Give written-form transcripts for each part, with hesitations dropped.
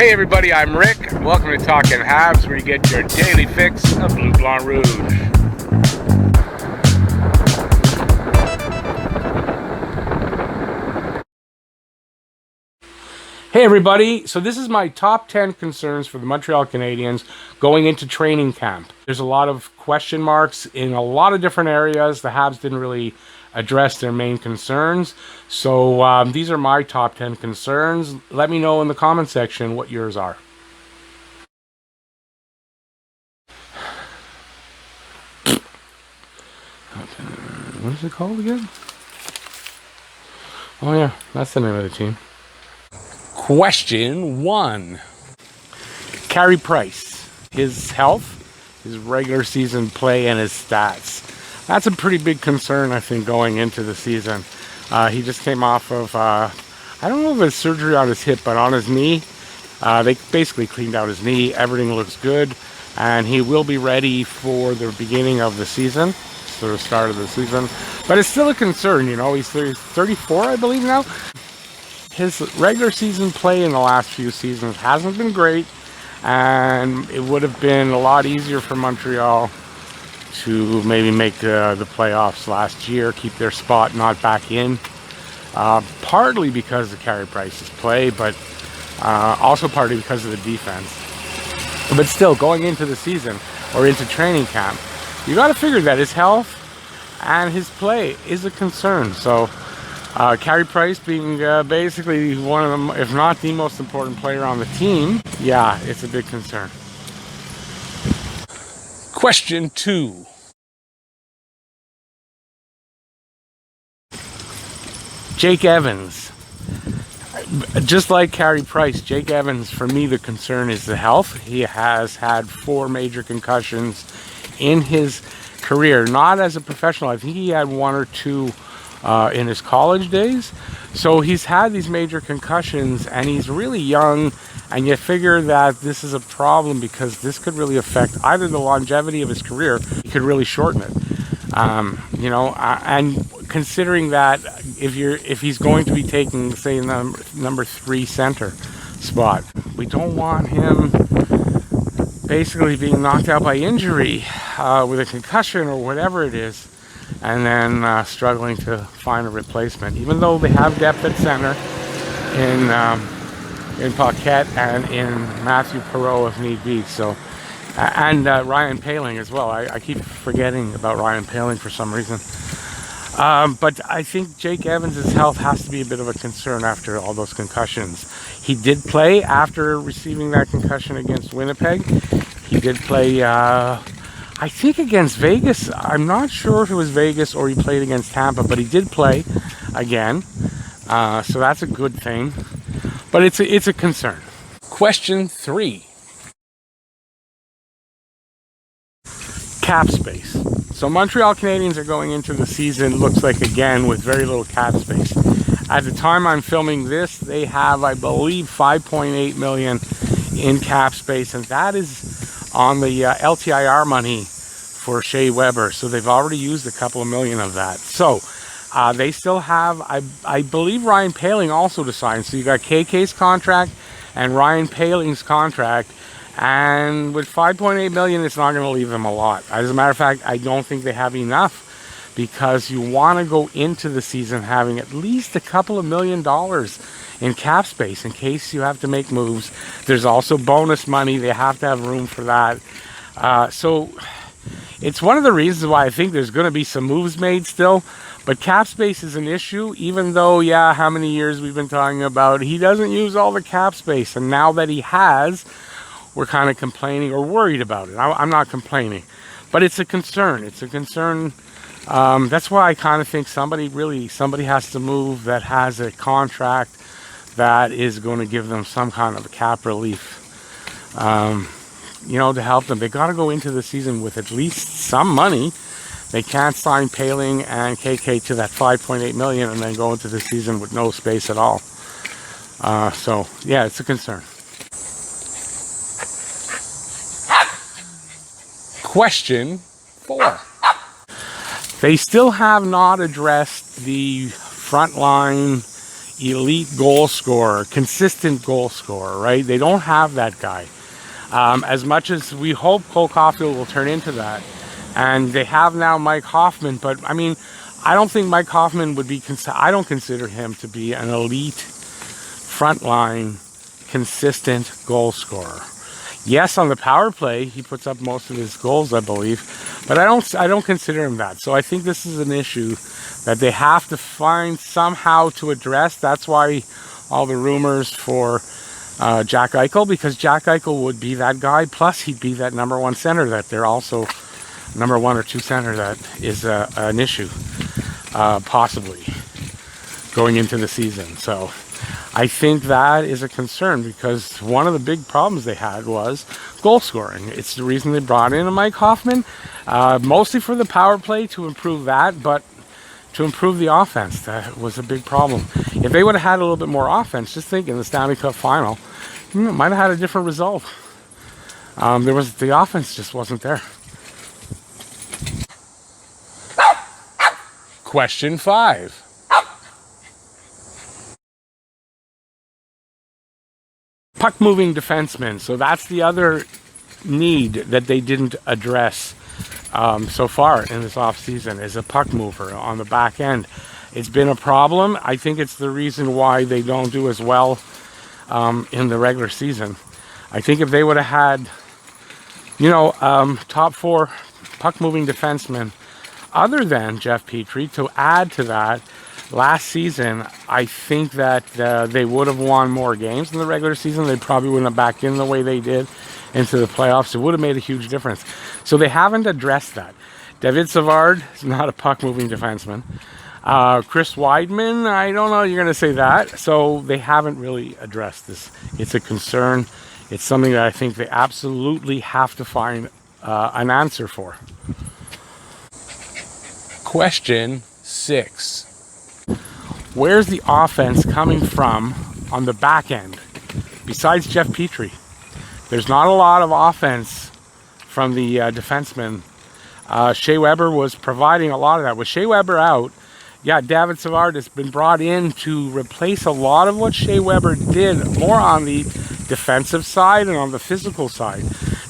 Hey everybody, I'm Rick. Welcome to Talkin' Habs, where you get your daily fix of Bleu Blanc Rouge. Hey everybody, so this is my top 10 concerns for the Montreal Canadiens going into training camp. There's a lot of question marks in a lot of different areas. The Habs didn't really address their main concerns. So these are my top 10 concerns. Let me know in the comment section what yours are. What is it called again? Oh yeah, that's the name of the team. Question 1. Carey Price. His health, his regular season play, and his stats. That's a pretty big concern, I think, going into the season. He just came off of, I don't know if it's surgery on his hip, but on his knee. They basically cleaned out his knee. Everything looks good. And he will be ready for the beginning of the season. The start of the season. But it's still a concern, you know. He's 34, I believe now. His regular season play in the last few seasons hasn't been great, and it would have been a lot easier for Montreal to maybe make the playoffs last year, keep their spot not back in. Partly because of Carey Price's play, but also partly because of the defense. But still, going into the season or into training camp, you got to figure that his health and his play is a concern. So Carey Price being basically one of them, if not the most important player on the team, yeah, it's a big concern. Question 2. Jake Evans. Just like Carey Price, Jake Evans, for me, the concern is the health. He has had 4 major concussions in his career, not as a professional. I think he had 1 or 2 in his college days. So he's had these major concussions, and he's really young, and you figure that this is a problem because this could really affect either the longevity of his career. It could really shorten it. And considering that if he's going to be taking, say, number 3 center spot, we don't want him basically being knocked out by injury with a concussion or whatever it is, and then struggling to find a replacement. Even though they have depth at center in Paquette and in Matthew Perreault if need be. So, and Ryan Poehling as well. I keep forgetting about Ryan Poehling for some reason. But I think Jake Evans' health has to be a bit of a concern after all those concussions. He did play after receiving that concussion against Winnipeg. He did play, I think, against Vegas. I'm not sure if it was Vegas or he played against Tampa, but he did play again. So that's a good thing. But it's a concern. Question 3. Cap space. So Montreal Canadiens are going into the season, looks like, again, with very little cap space. At the time I'm filming this, they have, I believe, $5.8 million in cap space, and that is on the LTIR money for Shea Weber. So they've already used a couple of million of that. So they still have, I believe, Ryan Poehling also to sign. So you got KK's contract and Ryan Poehling's contract. And with $5.8 million, it's not going to leave them a lot. As a matter of fact, I don't think they have enough, because you want to go into the season having at least a couple of $1 million in cap space in case you have to make moves. There's also bonus money. They have to have room for that. So it's one of the reasons why I think there's going to be some moves made still. But cap space is an issue, even though, yeah, how many years we've been talking about he doesn't use all the cap space. And now that he has, we're kind of complaining or worried about it. I'm not complaining, but it's a concern. It's a concern. That's why I kind of think somebody has to move that has a contract that is going to give them some kind of a cap relief, to help them. They got to go into the season with at least some money. They can't sign Poehling and KK to that $5.8 million and then go into the season with no space at all. So yeah, it's a concern. Question 4. They still have not addressed the front line elite goal scorer, consistent goal scorer, right? They don't have that guy. As much as we hope Cole Caulfield will turn into that. And they have now Mike Hoffman, but I mean, I don't think Mike Hoffman would be, I don't consider him to be an elite frontline, consistent goal scorer. Yes, on the power play, he puts up most of his goals, I believe, but I don't consider him that. So I think this is an issue that they have to find somehow to address. That's why all the rumors for Jack Eichel, because Jack Eichel would be that guy, plus he'd be that number one center that they're also number one or two center that is an issue, possibly, going into the season. So I think that is a concern, because one of the big problems they had was goal scoring. It's the reason they brought in a Mike Hoffman, mostly for the power play to improve that, but to improve the offense, that was a big problem. If they would have had a little bit more offense, just think in the Stanley Cup final, might have had a different result. The offense just wasn't there. Question 5. Puck-moving defensemen. So that's the other need that they didn't address so far in this offseason, is a puck mover on the back end. It's been a problem. I think it's the reason why they don't do as well in the regular season. I think if they would have had, top 4 puck-moving defensemen other than Jeff Petrie to add to that last season, I think that they would have won more games in the regular season. They probably wouldn't have backed in the way they did into the playoffs. It would have made a huge difference. So they haven't addressed that. David Savard is not a puck-moving defenseman. Chris Weidman, I don't know you're going to say that. So they haven't really addressed this. It's a concern. It's something that I think they absolutely have to find an answer for. Question 6. Where's the offense coming from on the back end besides Jeff Petrie? There's not a lot of offense from the defensemen. Shea Weber was providing a lot of that. With Shea Weber out, David Savard has been brought in to replace a lot of what Shea Weber did, more on the defensive side and on the physical side,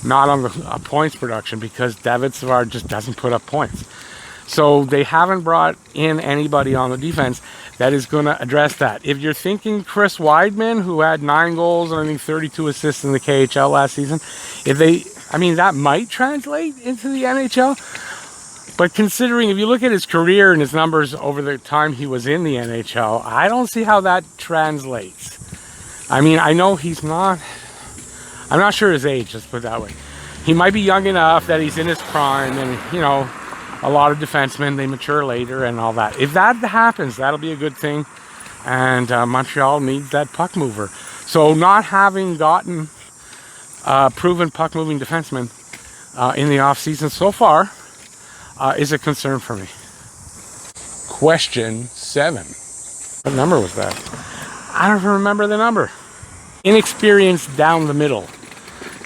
not on the points production, because David Savard just doesn't put up points. So they haven't brought in anybody on the defense that is going to address that. If you're thinking Chris Weidman, who had 9 goals and I think 32 assists in the KHL last season, that might translate into the NHL. But considering, if you look at his career and his numbers over the time he was in the NHL, I don't see how that translates. I know I'm not sure his age, let's put it that way. He might be young enough that he's in his prime, and, a lot of defensemen, they mature later and all that. If that happens, that'll be a good thing. And Montreal needs that puck mover. So not having gotten proven puck-moving defensemen in the offseason so far is a concern for me. Question 7. What number was that? I don't remember the number. Inexperienced down the middle.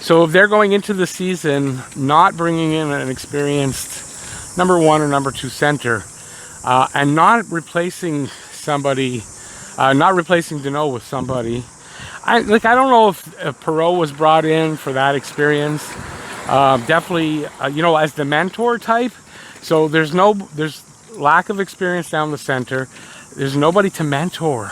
So if they're going into the season not bringing in an experienced number 1 or number 2 center, and not replacing Deneau with somebody. I don't know if Perreault was brought in for that experience. Definitely, as the mentor type. So there's lack of experience down the center. There's nobody to mentor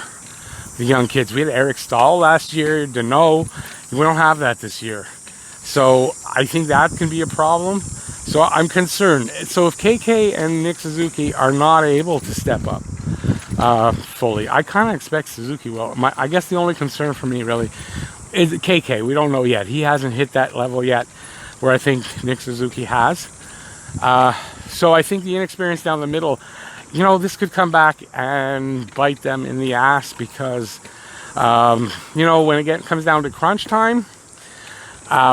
the young kids. We had Eric Stahl last year, Deneau. We don't have that this year. So I think that can be a problem. So I'm concerned. So if KK and Nick Suzuki are not able to step up fully, I kind of expect Suzuki will. I guess the only concern for me really is KK. We don't know yet. He hasn't hit that level yet where I think Nick Suzuki has. So I think the inexperience down the middle, this could come back and bite them in the ass, because, when it comes down to crunch time,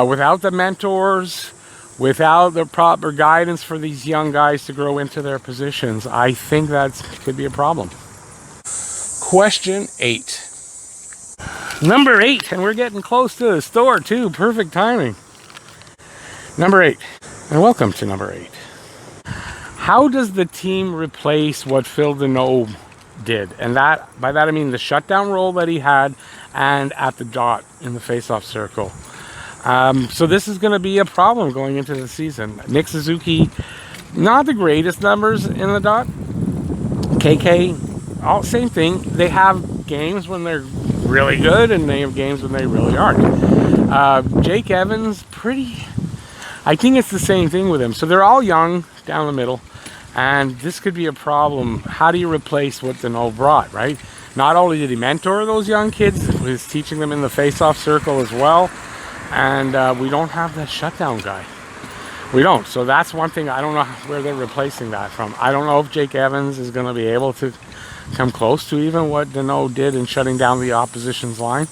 without the mentors, without the proper guidance for these young guys to grow into their positions, I think that could be a problem. Question 8. Number 8, and we're getting close to the store too. Perfect timing. Number 8, and welcome to number 8. How does the team replace what Phil Deneau did. And that, by that I mean the shutdown role that he had and at the dot in the face-off circle. So this is going to be a problem going into the season. Nick Suzuki, not the greatest numbers in the dot. KK, all same thing. They have games when they're really good and they have games when they really aren't. Jake Evans, I think it's the same thing with him. So they're all young down the middle, and this could be a problem. How do you replace what Danault brought, right? Not only did he mentor those young kids, he was teaching them in the face-off circle as well, and we don't have that shutdown guy. We don't. So that's one thing. I don't know where they're replacing that from. I don't know if Jake Evans is going to be able to come close to even what Danault did in shutting down the opposition's line.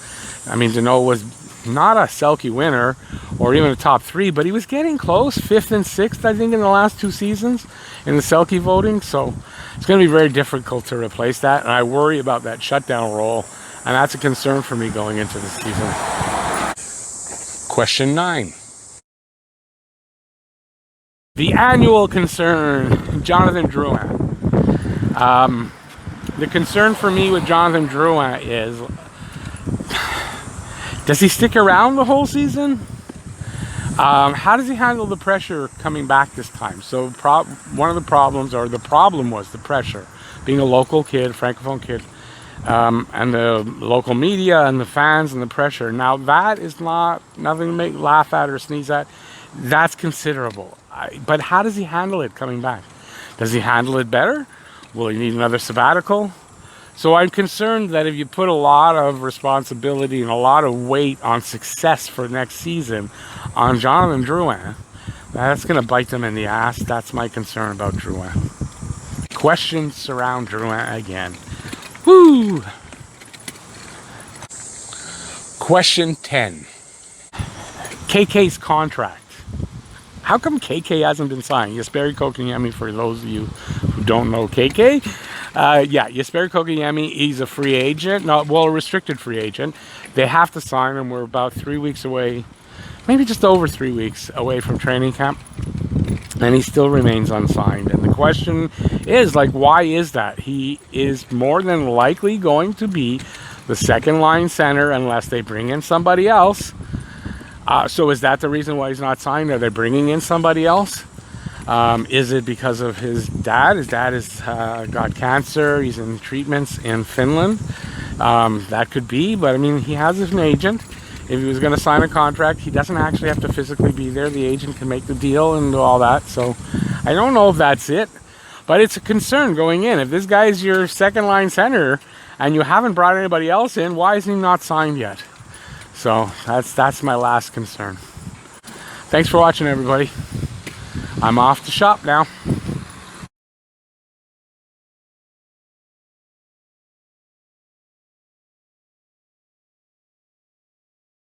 I mean, Danault was not a Selke winner or even a top 3, but he was getting close, 5th and 6th, I think, in the last 2 seasons in the Selke voting. So it's going to be very difficult to replace that, and I worry about that shutdown role, and that's a concern for me going into the season. Question 9. The annual concern, Jonathan Drouin. The concern for me with Jonathan Drouin is, does he stick around the whole season? How does he handle the pressure coming back this time? So one of the problems, or the problem was the pressure. Being a local kid, Francophone kid, and the local media and the fans and the pressure. Now that is nothing to make laugh at or sneeze at. That's considerable. But how does he handle it coming back? Does he handle it better? Will he need another sabbatical? So I'm concerned that if you put a lot of responsibility and a lot of weight on success for next season on Jonathan Drouin, that's going to bite them in the ass. That's my concern about Drouin. Questions surround Drouin again. Woo! Question 10. KK's contract. How come KK hasn't been signed? Jesperi Kotkaniemi, for those of you who don't know KK. Jesperi Kotkaniemi, he's a free agent, a restricted free agent. They have to sign him. We're about 3 weeks away, maybe just over 3 weeks away from training camp, and he still remains unsigned. And the question is, why is that? He is more than likely going to be the second line center unless they bring in somebody else. So is that the reason why he's not signed? Are they bringing in somebody else? Is it because of his dad? His dad has got cancer. He's in treatments in Finland. That could be, but I mean, he has an agent. If he was going to sign a contract, he doesn't actually have to physically be there. The agent can make the deal and do all that. So I don't know if that's it, but it's a concern going in. If this guy is your second line center and you haven't brought anybody else in, why is he not signed yet? So that's my last concern. Thanks for watching, everybody. I'm off to shop now.